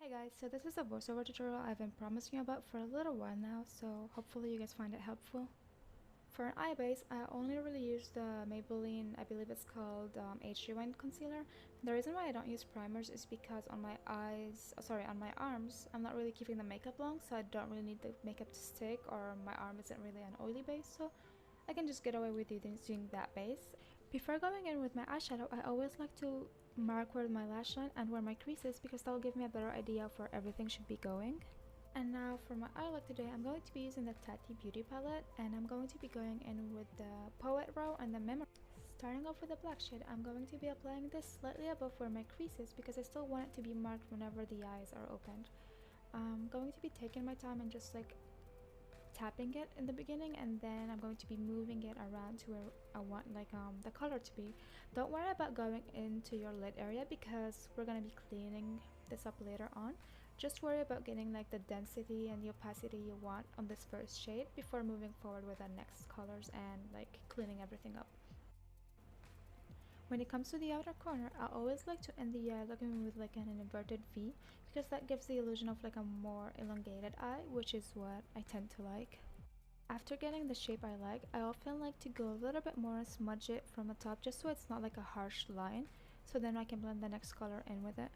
Hi guys, so this is a voiceover tutorial I've been promising you about for a little while now, so hopefully you guys find it helpful. For an eye base, I only really use the Maybelline, I believe it's called Age Rewind Concealer. The reason why I don't use primers is because on my on my arms, I'm not really keeping the makeup long, so I don't really need the makeup to stick, or my arm isn't really an oily base, so I can just get away with using that base. Before going in with my eyeshadow, I always like to mark where my lash line and where my crease is because that will give me a better idea of where everything should be going. And now for my eye look today, I'm going to be using the Tati Beauty palette, and I'm going to be going in with the Poet Brow and the Memory. Starting off with the black shade, I'm going to be applying this slightly above where my crease is because I still want it to be marked whenever the eyes are opened. I'm going to be taking my time and just like tapping it in the beginning, and then I'm going to be moving it around to where I want the color to be. Don't worry about going into your lid area because we're going to be cleaning this up later on. Just worry about getting like the density and the opacity you want on this first shade before moving forward with the next colors and like cleaning everything up. When it comes to the outer corner, I always like to end the eye looking with like an inverted V because that gives the illusion of like a more elongated eye, which is what I tend to like. After getting the shape I like, I often like to go a little bit more and smudge it from the top just so it's not like a harsh line, so then I can blend the next color in with it.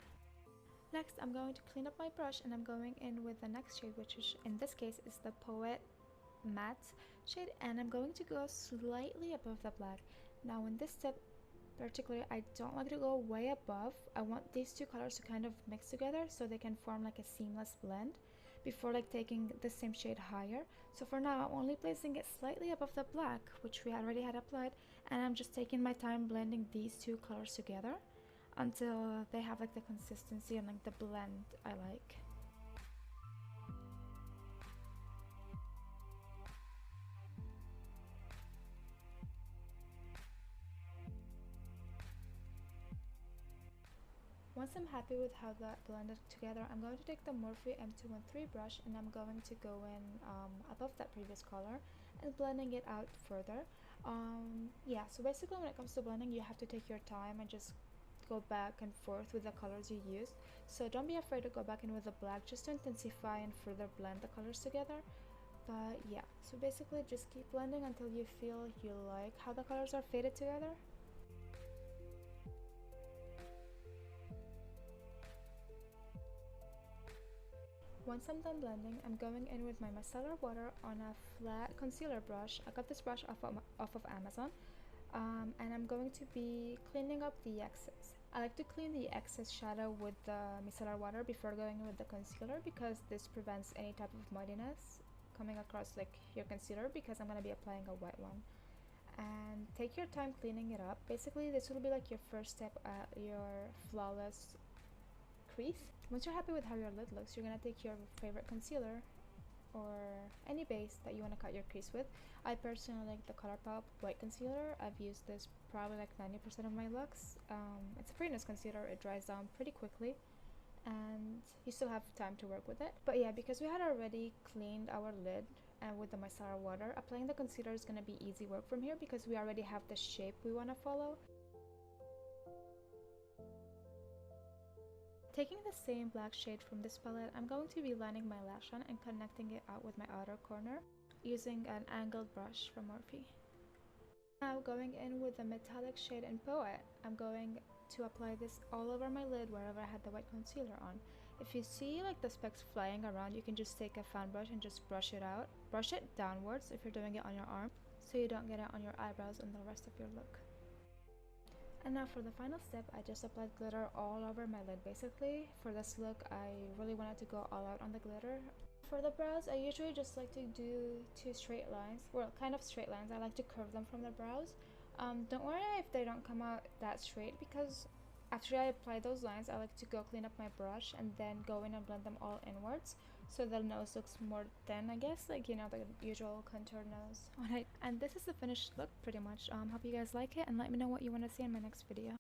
Next, I'm going to clean up my brush and I'm going in with the next shade, which is, in this case is the Poet Matte shade, and I'm going to go slightly above the black. Now in this step particularly, I don't like to go way above. I want these two colors to kind of mix together so they can form like a seamless blend before like taking the same shade higher. So for now, I'm only placing it slightly above the black, which we already had applied, and I'm just taking my time blending these two colors together until they have like the consistency and like the blend I like. Once I'm happy with how that blended together, I'm going to take the Morphe M213 brush and I'm going to go in above that previous color and blending it out further. Yeah, so basically when it comes to blending, you have to take your time and just go back and forth with the colors you used. So don't be afraid to go back in with the black just to intensify and further blend the colors together. But yeah, so basically just keep blending until you feel you like how the colors are faded together. Once I'm done blending, I'm going in with my micellar water on a flat concealer brush. I got this brush off of Amazon, and I'm going to be cleaning up the excess. I like to clean the excess shadow with the micellar water before going in with the concealer because this prevents any type of muddiness coming across like your concealer, because I'm going to be applying a wet one. And take your time cleaning it up. Basically, this will be like your first step at your flawless crease. Once you're happy with how your lid looks, you're gonna take your favorite concealer or any base that you want to cut your crease with. I personally like the ColourPop white concealer. I've used this probably like 90% of my looks. It's a pretty nice concealer. It dries down pretty quickly and you still have time to work with it. But yeah, because we had already cleaned our lid and with the micellar water, applying the concealer is going to be easy work from here because we already have the shape we want to follow. Taking the same black shade from this palette, I'm going to be lining my lash line and connecting it out with my outer corner using an angled brush from Morphe. Now going in with the metallic shade in Poet, I'm going to apply this all over my lid wherever I had the white concealer on. If you see like the specks flying around, you can just take a fan brush and just brush it out. Brush it downwards if you're doing it on your arm so you don't get it on your eyebrows and the rest of your look. And now for the final step, I just applied glitter all over my lid. Basically, for this look, I really wanted to go all out on the glitter. For the brows, I usually just like to do two straight lines. Well, kind of straight lines. I like to curve them from the brows. Don't worry if they don't come out that straight, because after I apply those lines, I like to go clean up my brush and then go in and blend them all inwards so the nose looks more thin, I guess, like, you know, the usual contour nose. And this is the finished look pretty much. Hope you guys like it and let me know what you want to see in my next video.